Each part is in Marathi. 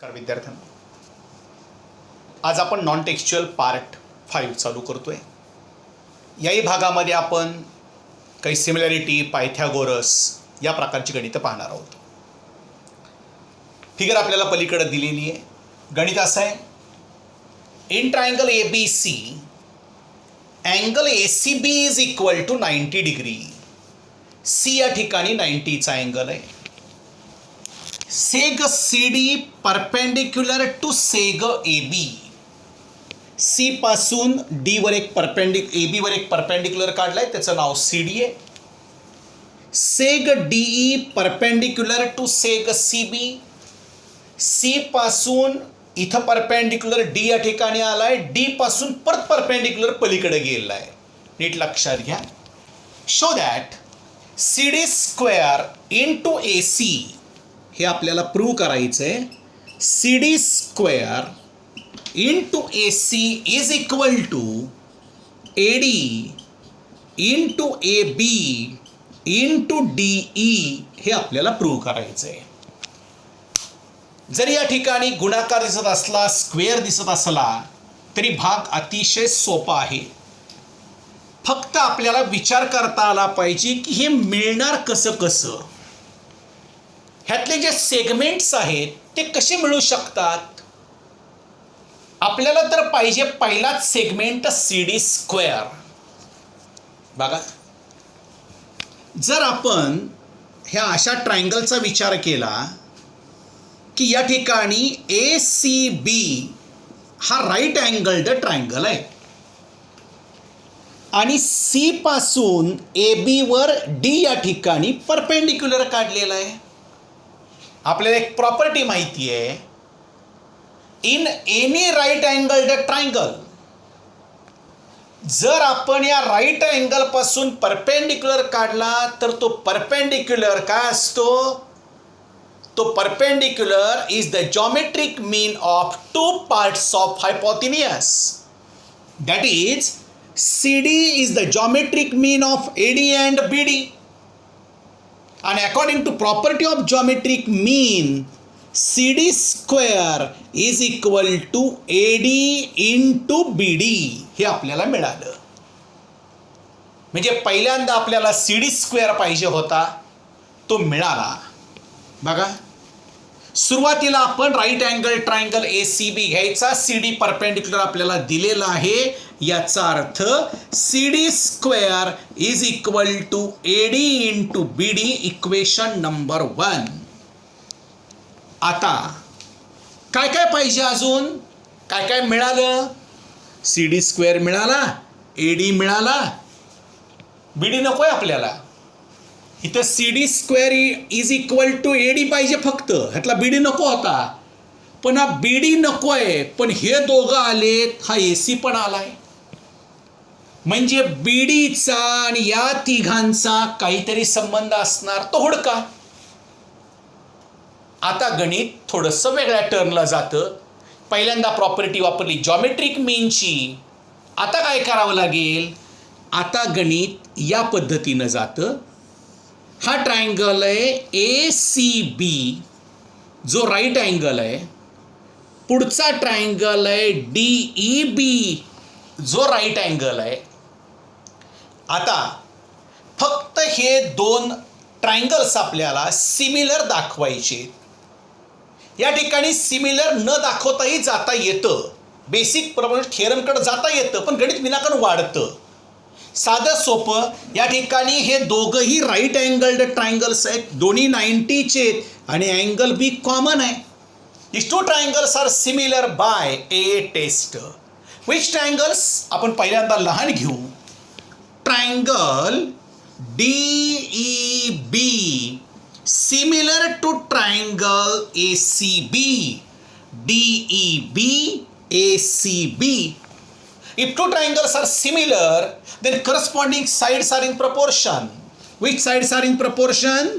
नमस्कार विद्यार्थ्यांनो, आज आपण नॉन टेक्स्च्युअल पार्ट 5 चालू करतोय. याही भागामध्ये आपण काही सिमिलॅरिटी, पायथागोरस या प्रकारची गणितं पाहणार आहोत. फिगर आपल्याला पलीकडे दिलेली आहे. गणित असं आहे, in triangle A B C angle A C B is equal to 90 degree. C या ठिकाणी 90चा अँगल आहे. Seg C D perpendicular to seg A B. C पासून डी वर एक ए बी वर एक परपेंडिक्युलर काढलाय, त्याचं नाव सी डी आहे. Seg D E perpendicular to seg C B. C पासून इथं परपेंडिक्युलर डी या ठिकाणी आलाय, डी पासून परत परपेंडिक्युलर पलीकडे गेलेला आहे. नीट लक्षात घ्या. Show that C D square into A C, हे आपल्याला प्रूव्ह करायचं आहे. C D square into A C is equal to A D into A B into D E, हे आपल्याला प्रूव्ह करायचं आहे. जर या ठिकाणी गुणाकार दिसत असला, स्क्वेअर दिसत असला, तरी भाग अतिशय सोपा आहे. फक्त आपल्याला विचार करता आला पाहिजे की हे मिळणार कसं कसं. ह्यातले जे सेगमेंट्स आहेत ते कसे मिळू शकतात. आपल्याला तर पाहिजे पहिलाच सेगमेंट सी डी स्क्वेअर. बघा, जर आपण ह्या अशा ट्रायंगलचा विचार केला की या ठिकाणी ए सी बी हा राईट अँगल्ड ट्रायंगल आहे आणि सी पासून ए बी वर डी या ठिकाणी परपेंडिक्युलर काढलेला आहे. आपल्याला एक प्रॉपर्टी माहिती आहे, इन एनी राईट अँगल्ड ट्रायंगल, जर आपण या राईट अँगल पासून परपेंडिक्युलर काढला तर तो परपेंडिक्युलर काय असतो, तो perpendicular is the geometric mean of two parts of hypotenuse. That is C D is the geometric mean of A D and B D. And according to property of geometric mean, CD square is equal to AD into BD. हे आपल्याला मिळालं. म्हणजे पहिल्यांदा आपल्याला CD स्क्वेअर पाहिजे होता, तो मिळाला. बघा, सुरुवातीला आपण right angle triangle A C B घ्यायचा. सी डी परपेंडिक्युलर आपल्याला दिलेला आहे, याचा अर्थ C D square is equal to A D into B D, equation number 1. आता काय काय पाहिजे, अजून काय काय मिळालं. सी डी स्क्वेअर मिळाला, ए डी मिळाला, बी डी नको आहे आपल्याला. इथं C D square is equal to A D पाहिजे फक्त, ह्यातला बी डी नको होता. पण हा बी डी नको आहे, पण हे दोघं आलेत, हा ए सी पण आलाय. म्हणजे बी डीचा आणि या तिघांचा काहीतरी संबंध असणार, तो हुडका. आता गणित थोडंसं वेगळ्या टर्नला जातं. पहिल्यांदा प्रॉपर्टी वापरली जॉमेट्रिक मीनची. आता काय करावं लागेल, आता गणित या पद्धतीनं जातं. हा ट्रायंगल आहे ए सी बी, जो राईट अँगल आहे. पुढचा ट्रायंगल आहे डी ई बी, जो राईट अँगल आहे. आता फक्त हे दोन ट्रायंगल्स आपल्याला सिमिलर दाखवायचे. या ठिकाणी सिमिलर न दाखवताही जाता येतं, बेसिक प्रमाणे थेरमकडे जाता येतं, पण गणित विनाकारण वाढतं. साधं सोपं, या ठिकाणी हे दोघंही राईट अँगल्ड ट्रायंगल्स आहेत, दोन्ही 90चे आहेत आणि अँगल बी कॉमन आहे. These two triangles are similar by a test. Which triangles? आपण पहिल्यांदा लहान घेऊ. Triangle DEB similar to triangle ACB. DEB ACB. If two triangles are similar, then corresponding sides are in proportion. Which sides are in proportion?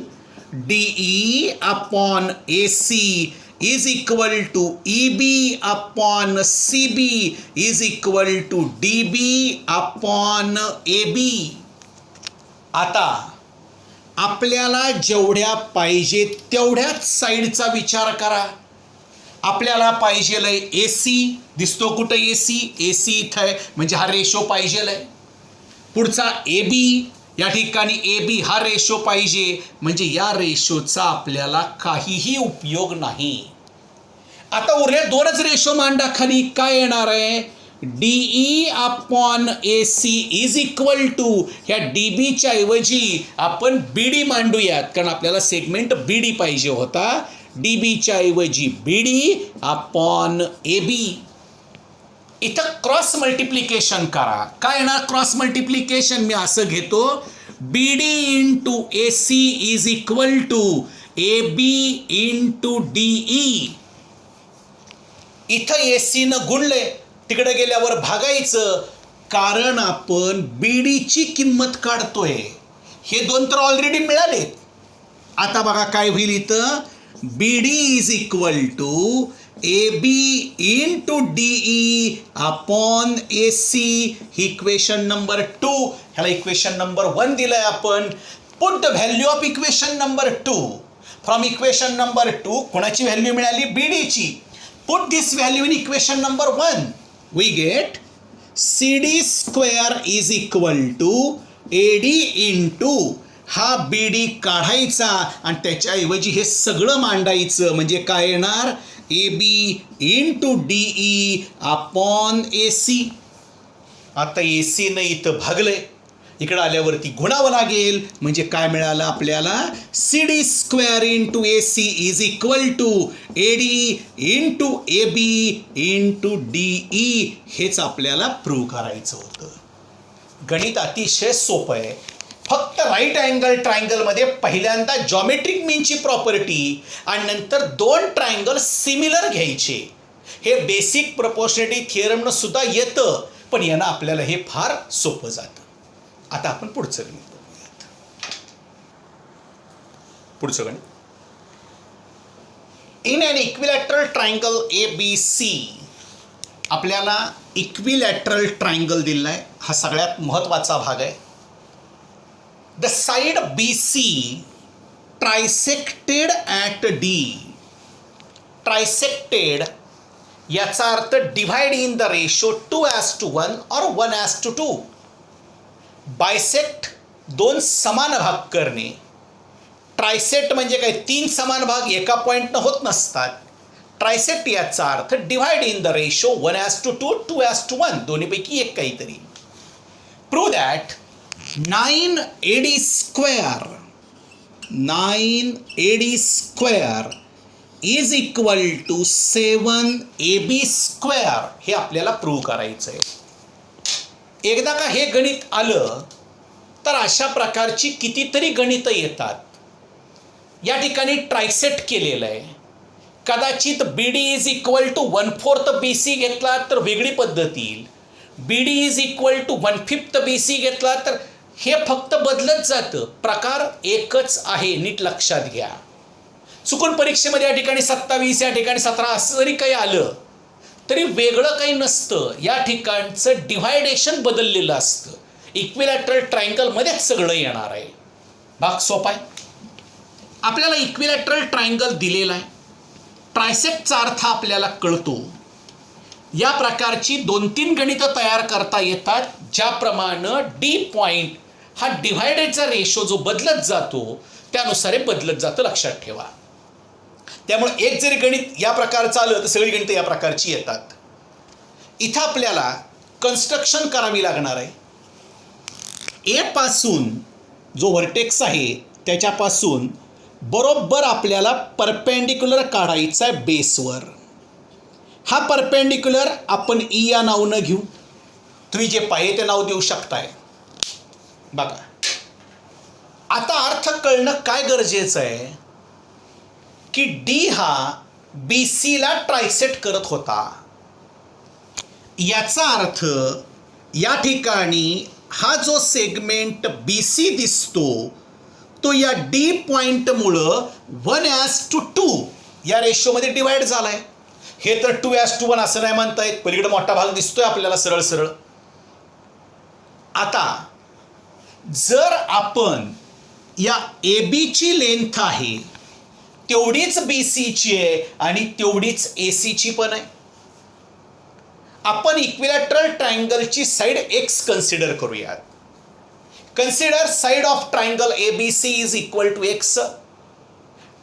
DE upon AC is equal to EB upon CB is equal to DB upon AB. आता आपल्याला जेवढ्या पाहिजे तेवढ्याच साईडचा विचार करा. आपल्याला पाहिजेलंय ए सी. दिसतो कुठं ए सी? ए सी इथं आहे, म्हणजे हा रेशो पाहिजेलाय. पुढचा ए बी, या ठिकाणी ए बी हा रेशो पाहिजे, म्हणजे या रेशोचा आपल्याला काहीही उपयोग नाही. आता उरले दोनच रेशो मांडा खाली. काय येणार आहे? DE upon A C is equal to, ह्या डी बीच्या ऐवजी आपण बी डी मांडूयात, कारण आपल्याला सेगमेंट बी डी पाहिजे होता. डी बीच्या ऐवजी बी डी अपॉन ए बी. इथं क्रॉस मल्टिप्लिकेशन करा. काय येणार क्रॉस मल्टिप्लिकेशन? मी असं घेतो, B D into A C is equal to A B into DE. इथं ए सी न गुणले, तिकडे गेल्यावर भागायचं, कारण आपण बीडीची किंमत काढतोय. हे दोन तर ऑलरेडी मिळालेत. आता बघा काय होईल इथं, BD is equal to A B into DE upon A C. ही इक्वेशन नंबर 2. ह्याला इक्वेशन नंबर 1 दिलंय आपण. Put the value of equation number 2. From equation number 2 कोणाची व्हॅल्यू मिळाली? बीडीची. Put this value in equation number 1. We get CD square is equal to AD into हा BD काढायचा आणि त्याच्याऐवजी हे सगळं मांडायचं, म्हणजे काय येणार? AB into DE upon AC. आता AC न इथं भागलंय, इकडे आल्यावरती गुणावं लागेल, म्हणजे काय मिळालं आपल्याला? C D square into A C is equal to A D into A B into DE. हेच आपल्याला प्रूव्ह करायचं होतं. गणित अतिशय सोपं आहे. फक्त राईट अँगल ट्रायंगलमध्ये पहिल्यांदा जॉमेट्रिक मीनची प्रॉपर्टी आणि नंतर दोन ट्रायंगल सिमिलर घ्यायचे. हे बेसिक प्रपोर्शनॅलिटी थिअरमनं सुद्धा येतं, पण यांना आपल्याला हे फार सोपं जातं. आता आपण पुढचं गणित बघूयात. पुढचं गणित, in an equilateral triangle A B C. आपल्याला इक्विलॅटरल ट्रायंगल दिलाय, हा सगळ्यात महत्त्वाचा भाग आहे. The side B C trisected at D. Trisected याचा अर्थ डिव्हाइड इन द रेशो 2:1 और 1:2. बायसेक्ट दोन समान भाग करणे. ट्रायसेक्ट म्हणजे काय? तीन समान भाग एका पॉईंटनं होत नसतात. ट्रायसेक्ट याचा अर्थ डिव्हाइड इन द रेशो 1:2, 2:1, दोन्हीपैकी एक काहीतरी. Prove that 9AD square, 9AD square is equal to 7AB square. हे आपल्याला प्रूव्ह करायचं आहे. एकदा का हे गणित आलं तर अशा प्रकारची कितीतरी गणितं येतात. या ठिकाणी ट्रायसेट केलेलं आहे. कदाचित B D is equal to 1/4 BC घेतला तर वेगळी पद्धत येईल. B D is equal to 1/5 BC घेतला तर हे फक्त बदलत जातं. प्रकार एकच आहे, नीट लक्षात घ्या. चुकून परीक्षेमध्ये या ठिकाणी 27, या ठिकाणी 17 असं जरी काही आलं तरी वेगळं काही नसतं. या ठिकाणचं डिव्हायडेशन बदललेलं असतं. इक्विलॅटरल ट्रायंगलमध्येच सगळं येणार आहे. भाग सोपा आहे. आपल्याला इक्विलॅटरल ट्रायंगल दिलेला आहे. ट्रायसेक्टचा अर्थ आपल्याला कळतो. या प्रकारची 2-3 गणितं तयार करता येतात, ज्याप्रमाणे डी पॉईंट हा डिव्हायडेडचा रेशो जो बदलत जातो त्यानुसार हे बदलत जातं, लक्षात ठेवा. त्यामुळे एक जरी गणित या प्रकारचं आलं तर सगळी गणितं या प्रकारची येतात. इथं आपल्याला कन्स्ट्रक्शन करावी लागणार आहे. ए पासून जो व्हर्टेक्स आहे त्याच्यापासून बरोबर आपल्याला परपेंडिक्युलर काढायचा आहे बेसवर. हा परपेंडिक्युलर आपण ई या नावानं घेऊ. तुम्ही जे पाहिजे ते नाव देऊ शकताय. बघा, आता अर्थ कळणं काय गरजेचं आहे की डी हा बी सीला ट्रायसेट करत होता. याचा अर्थ या ठिकाणी हा जो सेगमेंट बी सी दिसतो तो या डी पॉईंटमुळं 1:2 या रेशोमध्ये डिवाइड झाला आहे. हे तर 2:1 असं नाही म्हणता येत. पलीकडे मोठा भाग दिसतोय आपल्याला सरळ सरळ. आता जर आपण या ए बीची लेंथ आहे तेवढीच BCची आहे आणि तेवढीच ACची पण आहे. आपण इक्विलॅटरल ट्रायंगलची साईड X कन्सिडर करूयात. Consider side of triangle ABC is equal to X.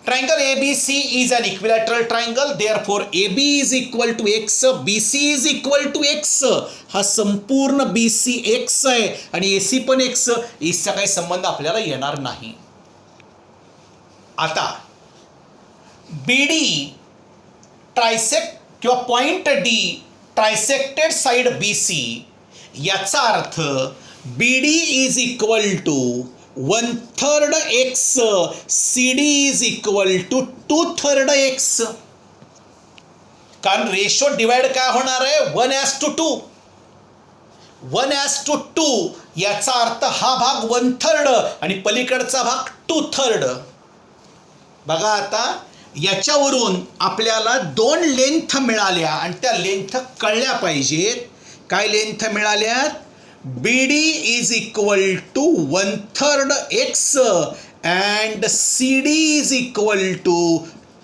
Triangle ABC is an equilateral triangle, therefore AB is equal to X, BC is equal to X. हा संपूर्ण BC X आहे आणि AC पण X. इसचा काही संबंध आपल्याला येणार नाही. आता BD ट्रायसेक्ट किंवा पॉइंट D ट्रायसेक्टेड साइड BC, याचा अर्थ BD is equal to 1/3 X, CD is equal to 2/3 X. कारण रेशो डिवाइड काय होणार आहे? 1:2. 1:2 याचा अर्थ हा भाग 1/3 आणि पलीकडचा भाग 2/3. बघा आता याच्यावरून आपल्याला 2 लेंथ मिळाल्या आणि त्या लेंथ कळल्या पाहिजेत. काय length मिळाल्यात? BD is equal to 1/3 X and CD is equal to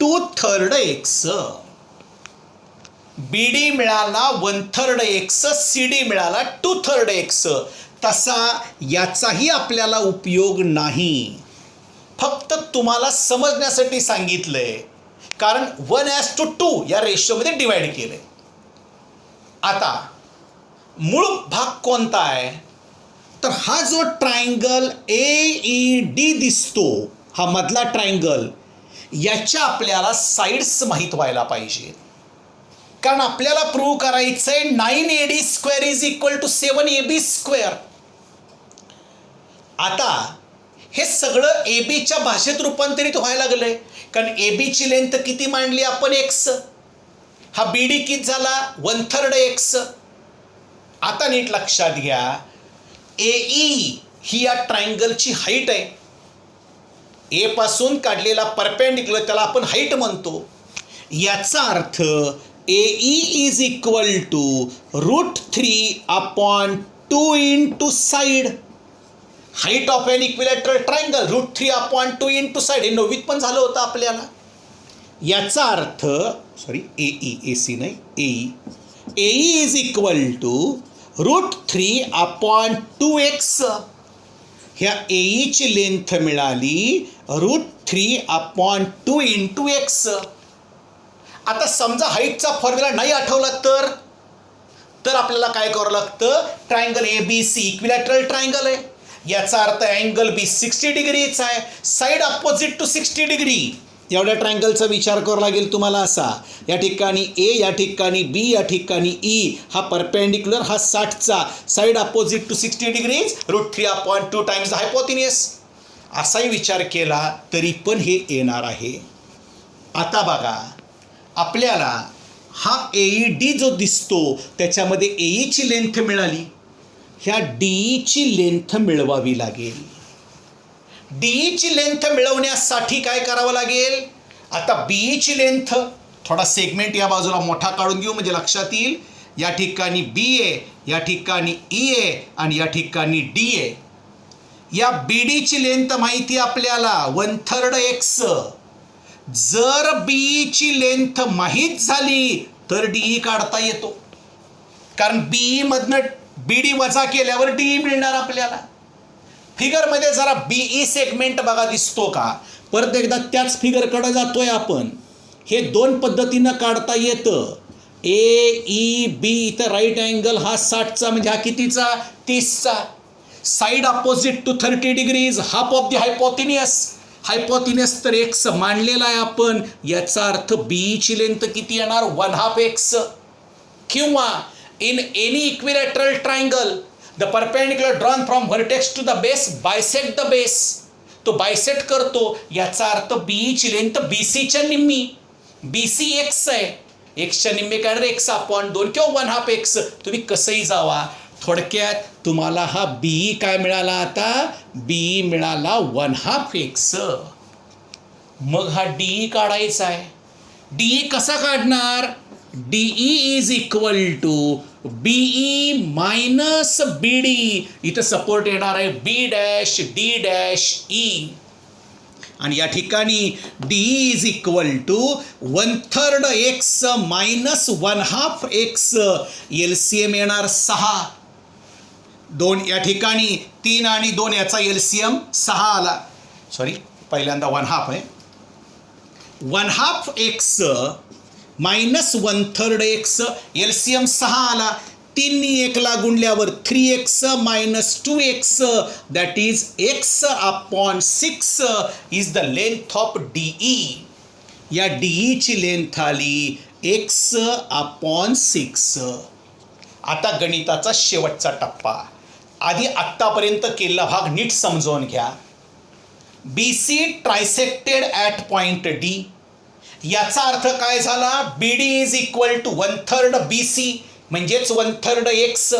2/3 X. BD मिळाला 1/3 X, CD मिळाला 2/3 X. तसा याचाही आपल्याला उपयोग नाही. फक्त तुम्हाला समजण्यासाठी सांगितलंय, कारण 1:2 या रेशोमध्ये डिवाइड केलंय. आता मूळ भाग कोणता आहे? तर हा जो ट्रायंगल AED दिसतो, हा मधला ट्रायंगल, याच्या आपल्याला साइड्स माहीत व्हायला पाहिजे. कारण आपल्याला प्रूव्ह करायचं आहे 9AD² is equal to 7AB². आता हे सगळं ABच्या भाषेत रूपांतरित व्हायला लागलंय. कारण ABची लेंथ किती मांडली आपण? X. हा BD किती झाला? 1/3 X. आता नीट लक्षात घ्या, AE ही या ट्रायंगलची हाईट आहे. ए पासून काढलेला परपेंडिक्युलर त्याला आपण हाईट म्हणतो. याचा अर्थ AE is equal to √3/2 into side. Height of an equilateral triangle √3/2 into side. हे 9वीत पण झालं होतं आपल्याला. याचा अर्थ AC नाही, AE is equal to √3/2X. ह्या AEची लेंथ मिळाली √3/2 इंटू X. आता समजा हाईटचा फॉर्म्युला नाही आठवला तर आपल्याला काय करावं लागतं? ट्रायंगल ABC इक्विलॅटरल ट्रायंगल आहे. याचा अर्थ अँगल B 60 डिग्रीचा आहे. Side opposite to 60 degree. एवढ्या ट्रायंगलचा विचार करावा लागेल तुम्हाला असा. या ठिकाणी A, या ठिकाणी B, या ठिकाणी E. हा परपेंडिक्युलर, हा 60चा. Side opposite to 60 degrees, √3/2 times the hypotenuse. असाही विचार केला तरी पण हे येणार आहे. आता बघा, आपल्याला हा AED जो दिसतो त्याच्यामध्ये AEची लेंथ मिळाली. ह्या DEची लेंथ मिळवावी लागेल. DEची लेंथ मिळवण्यासाठी काय करावं लागेल? आता BEची लेंथ, थोडा सेगमेंट या बाजूला मोठा काढून घेऊ म्हणजे लक्षात येईल. या ठिकाणी BA, या ठिकाणी EA आणि या ठिकाणी DA. या BDची लेंथ माहिती आपल्याला 1/3 X. जर BEची लेंथ माहीत झाली तर DE काढता येतो. कारण BE मधनं BD वजा केल्यावर DE मिळणार आपल्याला. फिगरमध्ये जरा BE सेगमेंट बघा दिसतो का? परत एकदा त्याच फिगरकडे जातोय आपण. हे 2 पद्धतीनं काढता येतं. AEB, इथं राईट अँगल हा 60चा म्हणजे हा कितीचा? 30चा. Side opposite to 30 degrees, half of the hypotenuse. Hypotenuse तर X मांडलेला आहे आपण. याचा अर्थ BEची लेंथ किती येणार? 1/2 X. किंवा in any equilateral triangle the perpendicular drawn from vertex to the base bisect the base. तो बायसेक्ट करतो. याचा अर्थ BEची लेंथ BCच्या निम्मी. BC X आहे. Xच्या निम्मे काय? X/2 किंवा 1/2 X. तुम्ही कसंही जावा. थोडक्यात तुम्हाला हा BE काय मिळाला? आता BE मिळाला 1/2 X. मग हा DE काढायचा आहे. DE कसा काढणार? DE is equal to BE minus BD. इथं सपोर्ट येणार आहे B' D' E. आणि या ठिकाणी D is equal to 1/3 x minus 1/2 x, LCM येणार 6. 2 या ठिकाणी 3 आणि 2 याचा LCM 6 आला. सॉरी, पहिल्यांदा 1/2 आहे. 1/2 एक्स मायनस 1/3 एक्स, LCM 6 आला. 3 नी 1 ला गुणल्यावर 3x minus 2x, that is x upon 6 is the length of DE. या DE ची लेंथ आली x अपॉन 6. आता गणिताचा शेवटचा टप्पा. आधी आत्तापर्यंत केलेला भाग नीट समजावून घ्या. BC trisected at point D. याचा अर्थ काय झाला? BD is equal to 1/3 BC म्हणजेच 1/3 एक्स.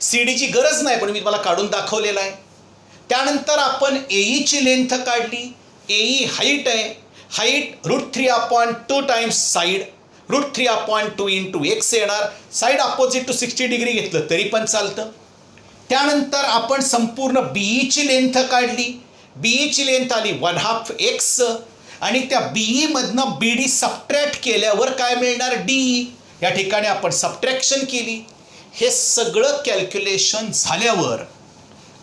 CD ची गरज नाही, पण मी तुम्हाला काढून दाखवलेला आहे. त्यानंतर आपण AE ची लेंथ काढली. AE हाईट आहे. Height √3/2 times side, √3/2 into x येणार. साईड अपोजिट टू 60 डिग्री घेतलं तरी पण चालतं. त्यानंतर आपण संपूर्ण BE ची लेंथ काढली. BE ची लेंथ आली 1/2 एक्स आणि त्या BE मधनं BD सबट्रॅक्ट केल्यावर काय मिळणार? DE. या ठिकाणी आपण सबट्रॅक्शन केली. हे सगळं कॅल्क्युलेशन झाल्यावर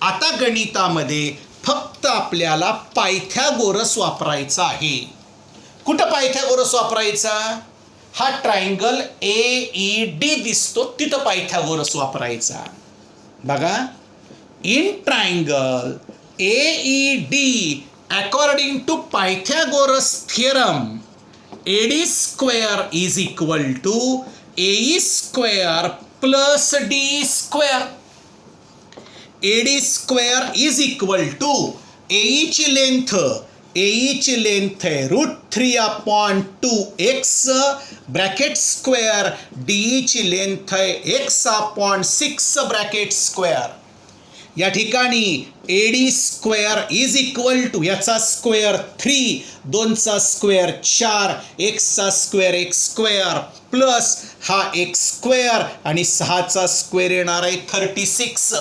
आता गणितामध्ये फक्त आपल्याला पायथागोरस वापरायचा आहे. कुठं पायथागोरस वापरायचा? हा ट्रायंगल AED दिसतो तिथं पायथागोरस वापरायचा. बघा, इन ट्रायंगल AED according to Pythagoras theorem AD square is equal to AE square plus DE square. AD square is equal to AE ची लेंथ आहे √3/2 एक्स ब्रॅकेट स्क्वेअर, DE ची लेंथ आहे x/6 ब्रॅकेट स्क्वेअर. या ठिकाणी AD square is equal to याचा स्क्वेअर 3, 2चा स्क्वेअर 4, एक्सचा स्क्वेअर एक्स स्क्वेअर प्लस हा एक्स स्क्वेअर आणि 6चा स्क्वेअर येणार आहे 36.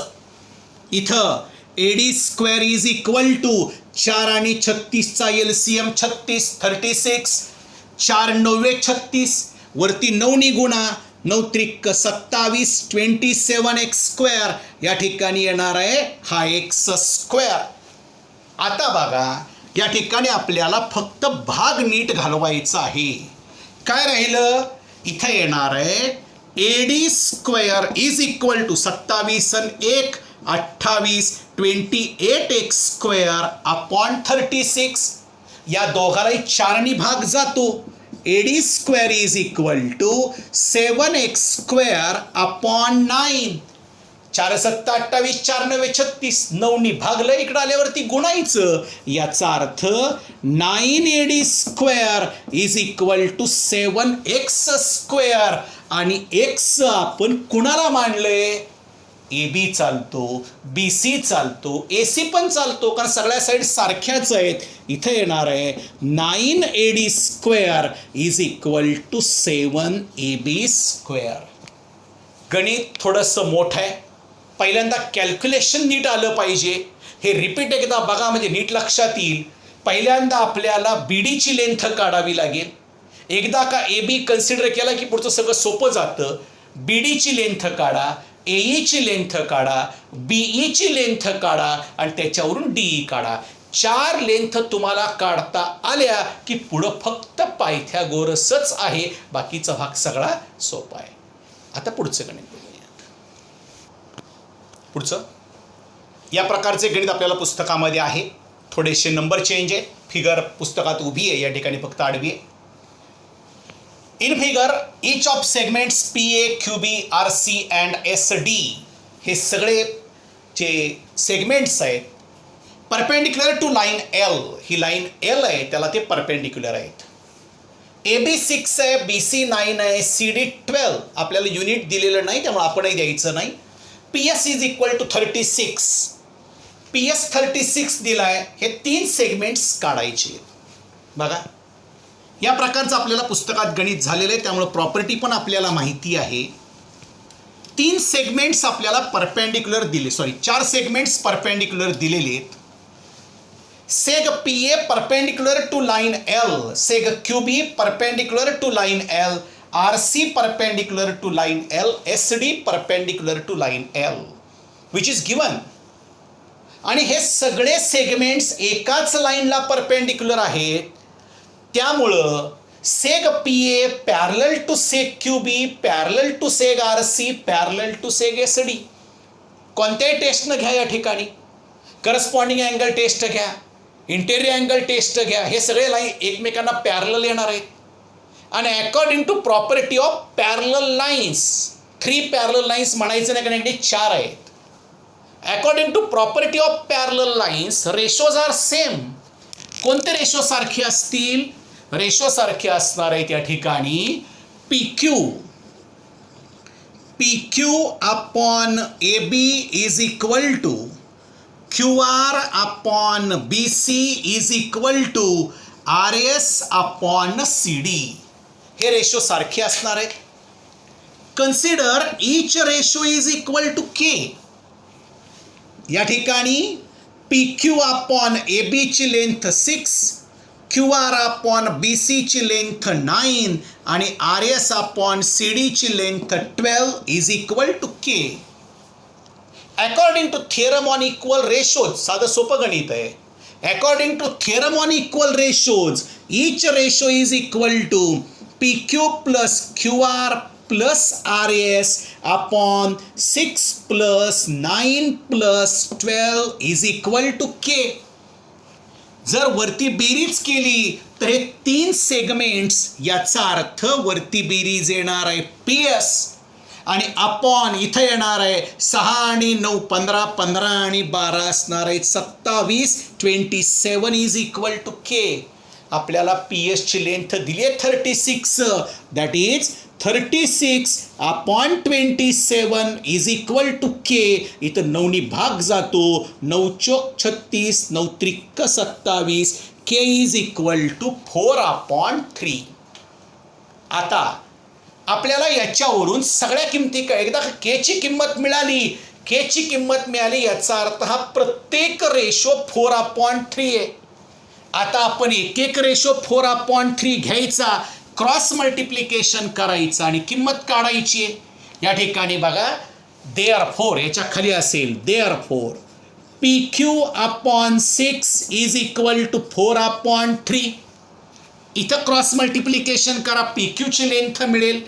इथं AD square is equal to 4 आणि 36चा LCM 36, 36. 4 9 36, वरती 9 नी गुणा, 9 त्रिक 27, 27 एक्स स्क्वेअर. या ठिकाणी येणार आहे हा एक्स स्क्वेअर. आता बघा, या ठिकाणी आपल्याला फक्त भाग नीट घालवायचा आहे. काय राहिलं? इथं येणार आहे AD square is equal to 27 आणि 1 28, 28 एक्स स्क्वेअर अपॉन 36. या दोघालाही 4 नी भाग जातो. AD square is equal to 7x square upon 9. 4 7 28, 4 9 36, 9 नी भागलं, इकडं आल्यावरती गुणायचं. याचा अर्थ 9 AD square is equal to 7x square. आणि x आपण कुणाला मानलंय? AB चालतो, BC चालतो, AC पण चालतो, कारण सगळ्या साईड सारख्याच आहेत. इथे येणार आहे 9 AD square is equal to 7 AB square. गणित थोडंसं मोठं आहे. पहिल्यांदा कॅल्क्युलेशन नीट आलं पाहिजे. हे रिपीट एकदा बघा म्हणजे नीट लक्षात येईल. पहिल्यांदा आपल्याला BD ची लेंथ काढावी लागेल. एकदा का AB कन्सिडर केला की पुढचं सगळं सोपं जातं. BD ची लेंथ काढा, AE ची लेंथ काढा, BE ची लेंथ काढा आणि त्याच्यावरून DE काढा. 4 लेंथ तुम्हाला काढता आल्या की पुढं फक्त पायथागोरसच आहे. बाकीचा भाग सगळा सोपा आहे. आता पुढचं गणित बघूयात. पुढचं या प्रकारचे गणित आपल्याला पुस्तकामध्ये आहे. थोडेसे नंबर चेंज आहे. फिगर पुस्तकात उभी आहे, या ठिकाणी फक्त आडवी आहे. In figure, each of segments PA, QB, RC and SD हे सगळे जे सेगमेंट्स आहेत परपेंडिक्युलर टू लाईन L, ही लाईन L आहे त्याला ते परपेंडिक्युलर आहेत. AB 6 आहे, BC 9 आहे, CD 12. आपल्याला युनिट दिलेलं नाही त्यामुळे आपणही द्यायचं नाही. PS is equal to 36. PS 36 दिला आहे. हे 3 सेगमेंट्स काढायचे. बघा, या प्रकारचं आपल्याला पुस्तकात गणित झालेलं आहे त्यामुळे प्रॉपर्टी पण आपल्याला माहिती आहे. 3 सेगमेंट्स आपल्याला परपेंडिक्युलर दिले, 4 सेगमेंट्स परपेंडिक्युलर दिलेले आहेत. seg PA perpendicular to line L, seg QB perpendicular to line L, RC perpendicular to line L, SD perpendicular to line L, which is given. आणि हे सगळे सेगमेंट्स एकाच लाईनला परपेंडिक्युलर आहेत, त्यामुळं seg PA parallel to seg QB parallel to seg RC parallel to seg SD. कोणत्याही टेस्टनं घ्या, या ठिकाणी करस्पॉन्डिंग अँगल टेस्ट घ्या, इंटेरियर अँगल टेस्ट घ्या, हे सगळे लाईन एकमेकांना पॅरलल येणार आहेत. आणि according to property of parallel lines, 3 parallel lines म्हणायचं नाही, कारण इकडे 4 आहेत. According to property of parallel lines ratios are same. कोणते रेशो सारखे असतील? रेशो सारखे असणार आहेत या ठिकाणी PQ upon AB is equal to QR upon BC is equal to RS upon CD. हे रेशो सारखे असणार आहेत. Consider each ratio is equal to K. या ठिकाणी PQ अपॉन AB ची लेंथ 6, QR अपॉन BC ची लेंथ 9 आणि RS अपॉन CD ची length 12 is equal to K. According to theorem on equal ratios, साधं सोपं गणित आहे. According to theorem on equal ratios each ratio is equal to PQ plus QR plus RS upon 6 plus 9 plus 12 is equal to K. जर वरती बेरीज केली तर हे 3 सेगमेंट्स, याचा अर्थ वरती बेरीज येणार आहे PS आणि अपॉन इथं येणार आहे 6 आणि 9 15, 15 आणि 12 असणार आहे 27. 27 इज इक्वल टू K. आपल्याला PS ची लेंथ दिली आहे 36, that is 36 upon 27 is equal to K. इथं 9नी भाग जातो, 9 चोक 36, 9 त्रिक 27. K is equal to 4 upon 3. आता आपल्याला याच्यावरून सगळ्या किमती एकदा K ची किंमत मिळाली, K ची किंमत मिळाली याचा अर्थ हा प्रत्येक रेशो 4 अपॉन 3 आहे. आता आपण एक एक रेशो 4 अपॉन 3 घ्यायचा, क्रॉस मल्टिप्लिकेशन करायचं आणि किंमत काढायची आहे. या ठिकाणी बघा, देअरफोर याच्या खाली असेल therefore PQ upon 6 is equal to 4 upon 3. इथं क्रॉस मल्टिप्लिकेशन करा, PQ ची लेंथ मिळेल.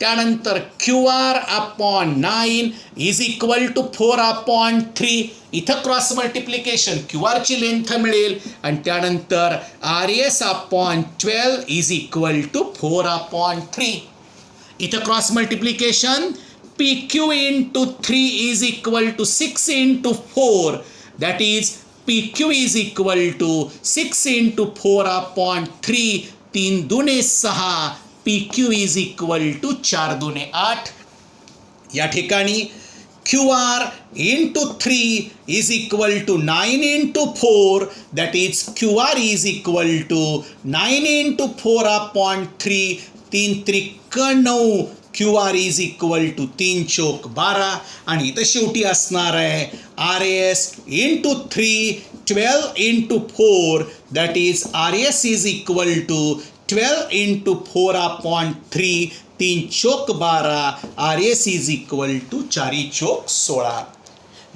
त्यानंतर QR upon 9 is equal to 4 upon 3. इथं क्रॉस मल्टिप्लिकेशन, QR ची लेंथ मिळेल. आणि त्यानंतर RS upon 12 is equal to 4 upon 3. इथं cross multiplication, PQ into 3 is equal to 6 into 4, that is PQ is equal to 6 into 4 upon 3. 3 दुने 6, PQ इज इक्वल टू 4 दुने 8. या ठिकाणी QR into 3 is equal to 9 into 4, that is QR is equal to 9 into 4 upon 3. 3 त्रिक 9, QR इज इक्वल टू 3 चोक 12. आणि इथं शेवटी असणार आहे RS into 3 12 into 4, that is RS is equal to 12 into 4 upon 3. 3 चोक 12, RS इज इक्वल टू 4 चोक 16.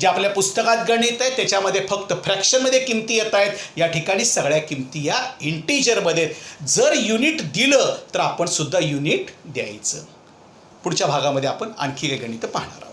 जे आपल्या पुस्तकात गणित आहे त्याच्यामध्ये फक्त फ्रॅक्शनमध्ये किमती येत आहेत. या ठिकाणी सगळ्या किमती या इंटिजरमध्ये. जर युनिट दिलं तर आपण सुद्धा युनिट द्यायचं. पुढच्या भागामध्ये आपण आणखी काही गणितं पाहणार आहोत.